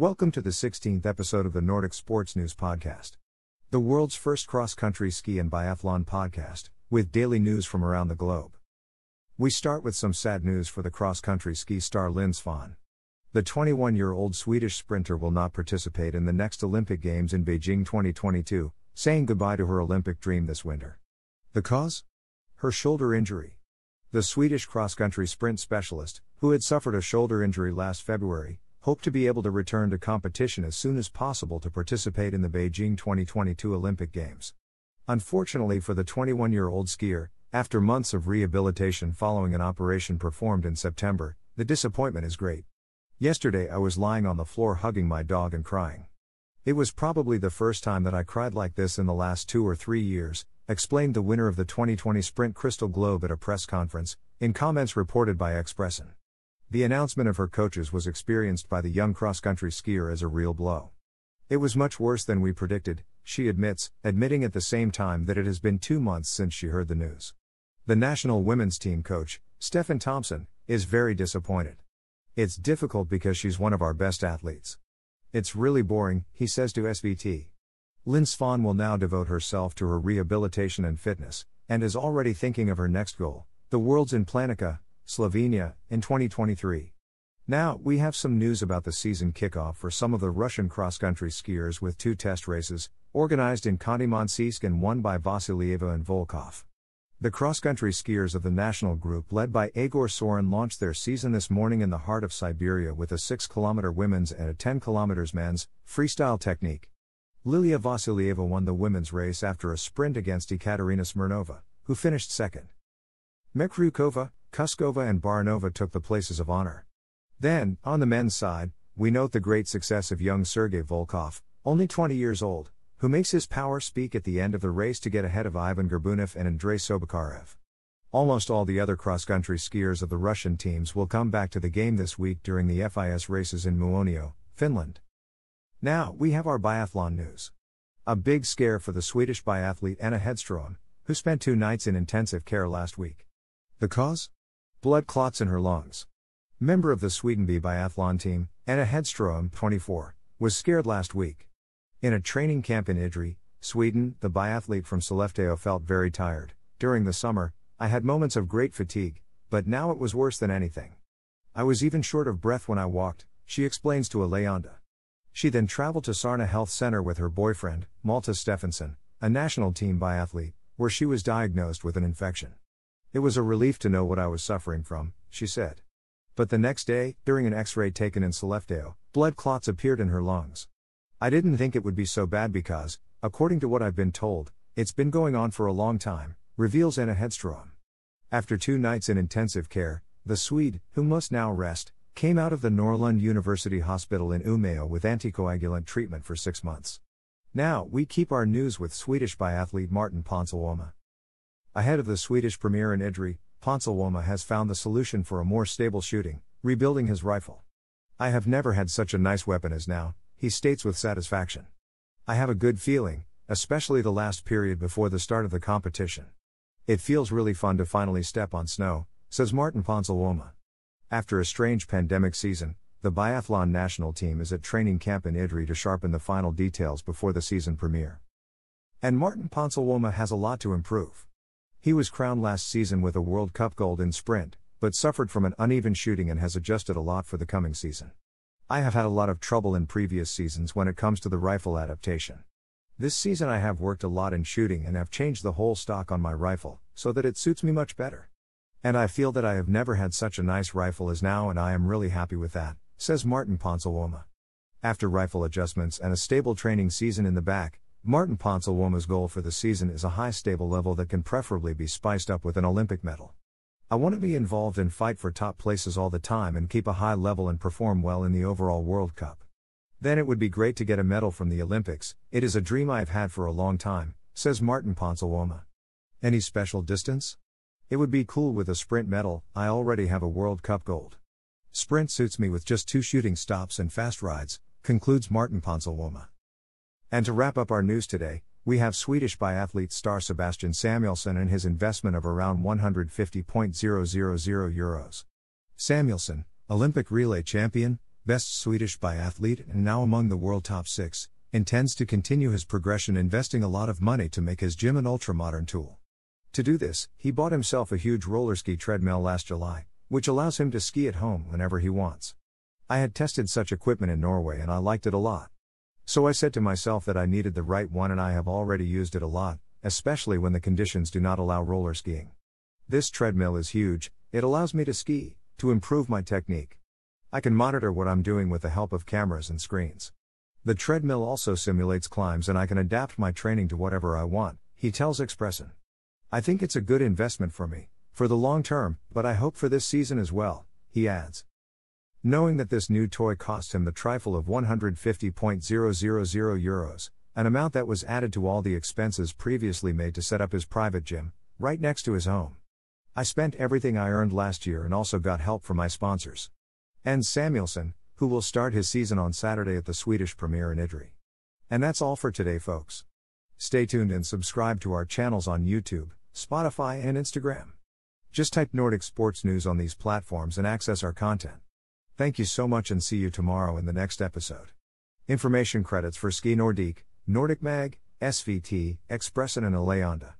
Welcome to the 16th episode of the Nordic Sports News Podcast, the world's first cross-country ski and biathlon podcast, with daily news from around the globe. We start with some sad news for the cross-country ski star Linn Svahn. The 21-year-old Swedish sprinter will not participate in the next Olympic Games in Beijing 2022, saying goodbye to her Olympic dream this winter. The cause? Her shoulder injury. The Swedish cross-country sprint specialist, who had suffered a shoulder injury last February, hoped to be able to return to competition as soon as possible to participate in the Beijing 2022 Olympic Games. Unfortunately for the 21-year-old skier, after months of rehabilitation following an operation performed in September, the disappointment is great. Yesterday I was lying on the floor hugging my dog and crying. It was probably the first time that I cried like this in the last 2 or 3 years, explained the winner of the 2020 Sprint Crystal Globe at a press conference, in comments reported by Expressen. The announcement of her coaches was experienced by the young cross-country skier as a real blow. It was much worse than we predicted, she admits, admitting at the same time that it has been 2 months since she heard the news. The national women's team coach, Stefan Thompson, is very disappointed. It's difficult because she's one of our best athletes. It's really boring, he says to SVT. Linn Svahn will now devote herself to her rehabilitation and fitness, and is already thinking of her next goal, the Worlds in Planica, Slovenia, in 2023. Now, we have some news about the season kickoff for some of the Russian cross-country skiers with 2 test races, organized in Khanty, Mansiysk and won by Vasilieva and Volkov. The cross-country skiers of the national group led by Egor Sorin launched their season this morning in the heart of Siberia with a 6-kilometer women's and a 10-kilometer men's freestyle technique. Lilia Vasilieva won the women's race after a sprint against Ekaterina Smirnova, who finished second. Mekryukova, Kuskova and Baranova took the places of honor. Then, on the men's side, we note the great success of young Sergei Volkov, only 20 years old, who makes his power speak at the end of the race to get ahead of Ivan Gorbunev and Andrei Sobakarev. Almost all the other cross-country skiers of the Russian teams will come back to the game this week during the FIS races in Muonio, Finland. Now, we have our biathlon news. A big scare for the Swedish biathlete Anna Hedstroem, who spent 2 nights in intensive care last week. The cause? Blood clots in her lungs. Member of the Sweden B biathlon team, Anna Hedstroem, 24, was scared last week. In a training camp in Idre, Sweden, the biathlete from Sollefteå felt very tired. During the summer, I had moments of great fatigue, but now it was worse than anything. I was even short of breath when I walked, she explains to Aleanda. She then traveled to Sarna Health Center with her boyfriend, Malte Stefansson, a national team biathlete, where she was diagnosed with an infection. It was a relief to know what I was suffering from, she said. But the next day, during an X-ray taken in Sollefteå, blood clots appeared in her lungs. I didn't think it would be so bad because, according to what I've been told, it's been going on for a long time, reveals Anna Hedstroem. After 2 nights in intensive care, the Swede, who must now rest, came out of the Norrlund University Hospital in Umeå with anticoagulant treatment for 6 months. Now, we keep our news with Swedish biathlete Martin Poncelloma. Ahead of the Swedish premiere in Idre, Poncelloma has found the solution for a more stable shooting, rebuilding his rifle. I have never had such a nice weapon as now, he states with satisfaction. I have a good feeling, especially the last period before the start of the competition. It feels really fun to finally step on snow, says Martin Poncelloma. After a strange pandemic season, the biathlon national team is at training camp in Idre to sharpen the final details before the season premiere. And Martin Poncelloma has a lot to improve. He was crowned last season with a World Cup gold in sprint, but suffered from an uneven shooting and has adjusted a lot for the coming season. I have had a lot of trouble in previous seasons when it comes to the rifle adaptation. This season I have worked a lot in shooting and have changed the whole stock on my rifle, so that it suits me much better. And I feel that I have never had such a nice rifle as now and I am really happy with that, says Martin Poncelloma. After rifle adjustments and a stable training season in the back, Martin Ponselloma's goal for the season is a high stable level that can preferably be spiced up with an Olympic medal. I want to be involved and fight for top places all the time and keep a high level and perform well in the overall World Cup. Then it would be great to get a medal from the Olympics. It is a dream I've had for a long time, says Martin Poncelloma. Any special distance? It would be cool with a sprint medal. I already have a World Cup gold. Sprint suits me with just 2 shooting stops and fast rides, concludes Martin Poncelloma. And to wrap up our news today, we have Swedish biathlete star Sebastian Samuelson and his investment of around €150,000. Samuelsson, Olympic relay champion, best Swedish biathlete and now among the world top 6, intends to continue his progression, investing a lot of money to make his gym an ultra-modern tool. To do this, he bought himself a huge roller ski treadmill last July, which allows him to ski at home whenever he wants. I had tested such equipment in Norway and I liked it a lot. So I said to myself that I needed the right one, and I have already used it a lot, especially when the conditions do not allow roller skiing. This treadmill is huge. It allows me to ski, to improve my technique. I can monitor what I'm doing with the help of cameras and screens. The treadmill also simulates climbs and I can adapt my training to whatever I want, he tells Expressen. I think it's a good investment for me, for the long term, but I hope for this season as well, he adds. Knowing that this new toy cost him the trifle of €150,000, an amount that was added to all the expenses previously made to set up his private gym, right next to his home. I spent everything I earned last year and also got help from my sponsors. And Samuelson, who will start his season on Saturday at the Swedish premiere in Idre. And that's all for today, folks. Stay tuned and subscribe to our channels on YouTube, Spotify and Instagram. Just type Nordic Sports News on these platforms and access our content. Thank you so much and see you tomorrow in the next episode. Information credits for Ski Nordic, Nordic Mag, SVT, Expressen and Aleanda.